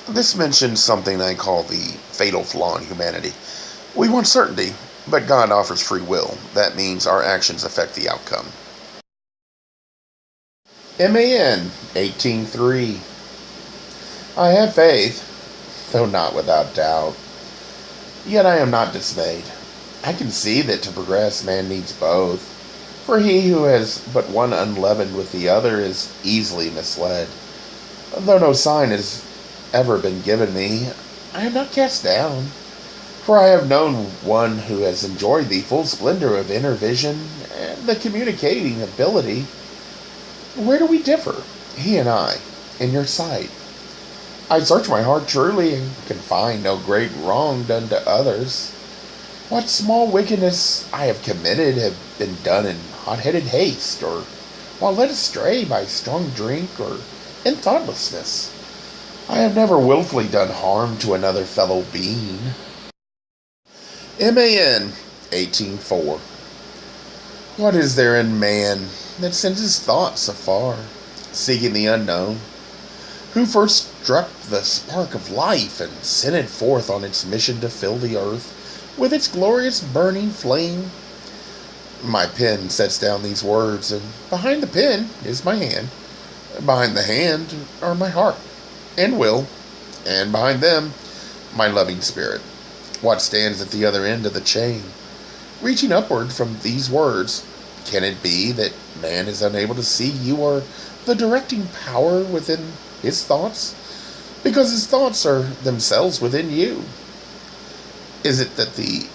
This mentions something I call the fatal flaw in humanity. We want certainty, but God offers free will. That means our actions affect the outcome. MAN 18:3. I have faith, though not without doubt. Yet I am not dismayed. I can see that to progress man needs both. For he who has but one unleavened with the other is easily misled. Though no sign has ever been given me, I am not cast down. For I have known one who has enjoyed the full splendor of inner vision and the communicating ability. Where do we differ, he and I, in your sight? I search my heart truly and can find no great wrong done to others. What small wickedness I have committed have been done in hot-headed haste, or while led astray by strong drink, or in thoughtlessness. I have never willfully done harm to another fellow being. MAN 18:4. What is there in man that sends his thoughts afar, seeking the unknown? Who first struck the spark of life and sent it forth on its mission to fill the earth with its glorious burning flame? My pen sets down these words, and behind the pen is my hand. Behind the hand are my heart and will, and behind them, my loving spirit. What stands at the other end of the chain? Reaching upward from these words, can it be that man is unable to see you are the directing power within his thoughts? Because his thoughts are themselves within you. Is it that the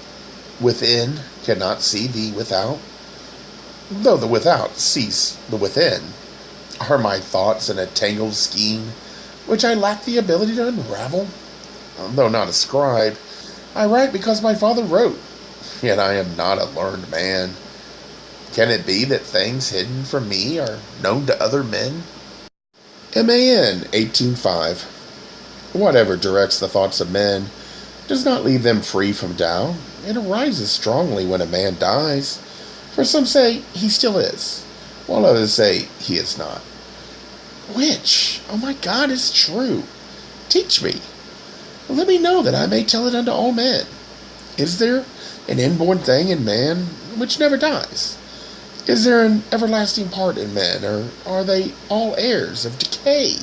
within cannot see the without? Though the without sees the within, are my thoughts in a tangled skein which I lack the ability to unravel? Though not a scribe, I write because my father wrote, yet I am not a learned man. Can it be that things hidden from me are known to other men? MAN 18:5. Whatever directs the thoughts of men does not leave them free from doubt. It arises strongly when a man dies, for some say he still is, while others say he is not. Which, oh my God, is true? Teach me. Let me know that I may tell it unto all men. Is there an inborn thing in man which never dies? Is there an everlasting part in men, or are they all heirs of decay?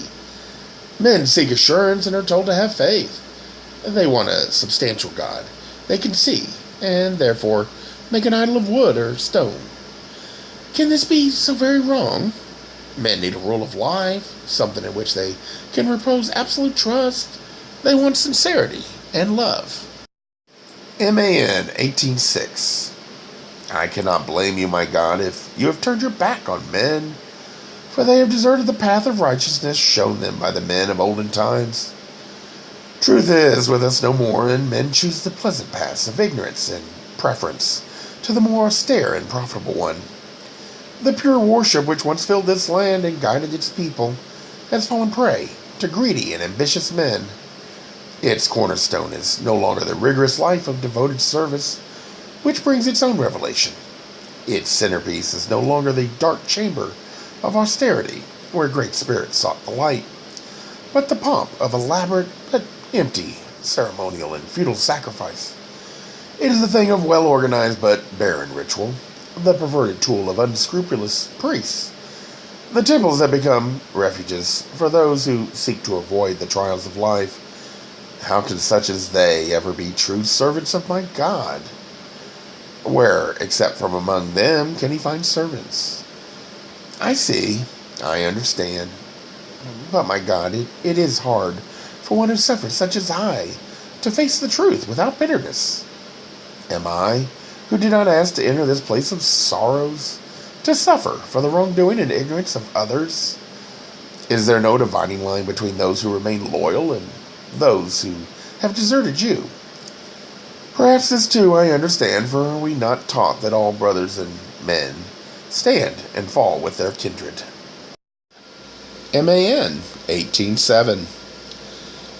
Men seek assurance and are told to have faith. They want a substantial God they can see, and therefore make an idol of wood or stone. Can this be so very wrong? Men need a rule of life, something in which they can repose absolute trust. They want sincerity and love. MAN 18:6. I cannot blame you, my God, if you have turned your back on men, for they have deserted the path of righteousness shown them by the men of olden times. Truth is with us no more, and men choose the pleasant paths of ignorance in preference to the more austere and profitable one. The pure worship which once filled this land and guided its people has fallen prey to greedy and ambitious men. Its cornerstone is no longer the rigorous life of devoted service, which brings its own revelation. Its centerpiece is no longer the dark chamber of austerity, where great spirits sought the light, but the pomp of elaborate but empty ceremonial and futile sacrifice. It is the thing of well-organized but barren ritual, the perverted tool of unscrupulous priests. The temples have become refuges for those who seek to avoid the trials of life. How can such as they ever be true servants of my God? Where, except from among them, can he find servants? I see, I understand. But my God, it is hard for one who suffers such as I to face the truth without bitterness. Am I, who did not ask to enter this place of sorrows, to suffer for the wrongdoing and ignorance of others? Is there no dividing line between those who remain loyal and those who have deserted you? Perhaps this too I understand, for are we not taught that all brothers and men stand and fall with their kindred? MAN 18:7.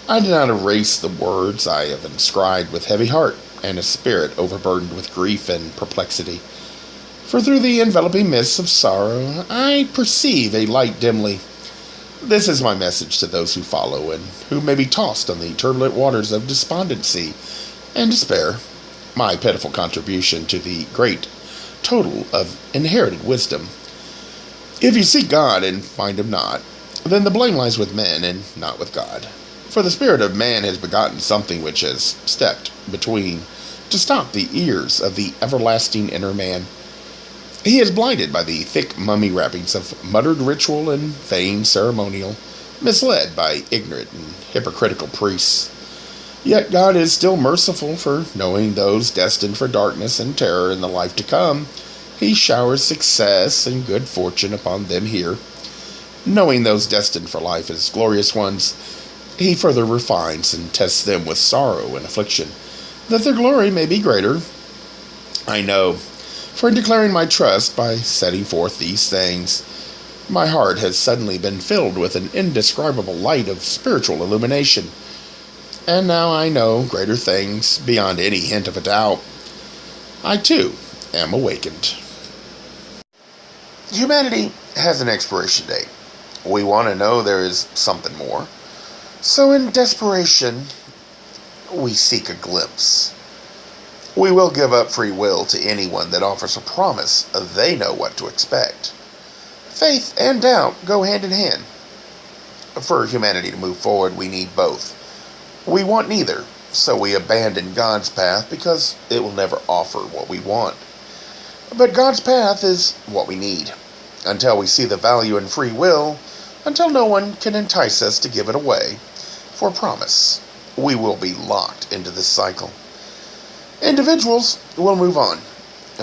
I do not erase the words I have inscribed with heavy heart and a spirit overburdened with grief and perplexity. For through the enveloping mists of sorrow I perceive a light dimly. This is my message to those who follow and who may be tossed on the turbulent waters of despondency and despair. My pitiful contribution to the great total of inherited wisdom. If you seek God and find him not, then the blame lies with men and not with God. For the spirit of man has begotten something which has stepped between to stop the ears of the everlasting inner man. He is blinded by the thick mummy wrappings of muttered ritual and vain ceremonial, misled by ignorant and hypocritical priests. Yet God is still merciful, for knowing those destined for darkness and terror in the life to come, he showers success and good fortune upon them here. Knowing those destined for life as glorious ones, he further refines and tests them with sorrow and affliction, that their glory may be greater. I know, for in declaring my trust by setting forth these things, my heart has suddenly been filled with an indescribable light of spiritual illumination. And now I know greater things beyond any hint of a doubt. I, too, am awakened. Humanity has an expiration date. We want to know there is something more. So in desperation, we seek a glimpse. We will give up free will to anyone that offers a promise they know what to expect. Faith and doubt go hand in hand. For humanity to move forward, we need both. We want neither, so we abandon God's path because it will never offer what we want. But God's path is what we need, until we see the value in free will, until no one can entice us to give it away. For promise, we will be locked into this cycle. Individuals will move on,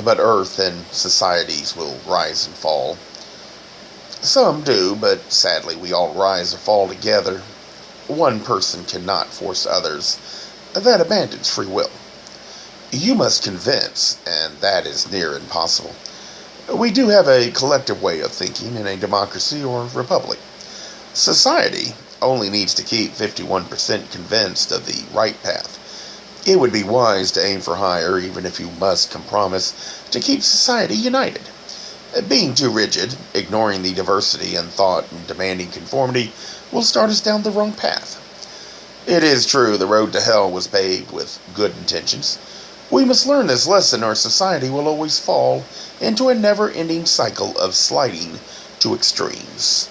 but Earth and societies will rise and fall. Some do, but sadly we all rise or fall together. One person cannot force others. That abandons free will. You must convince, and that is near impossible. We do have a collective way of thinking in a democracy or republic. Society only needs to keep 51% convinced of the right path. It would be wise to aim for higher, even if you must compromise, to keep society united. Being too rigid, ignoring the diversity in thought and demanding conformity will start us down the wrong path. It is true the road to hell was paved with good intentions. We must learn this lesson or society will always fall into a never-ending cycle of sliding to extremes.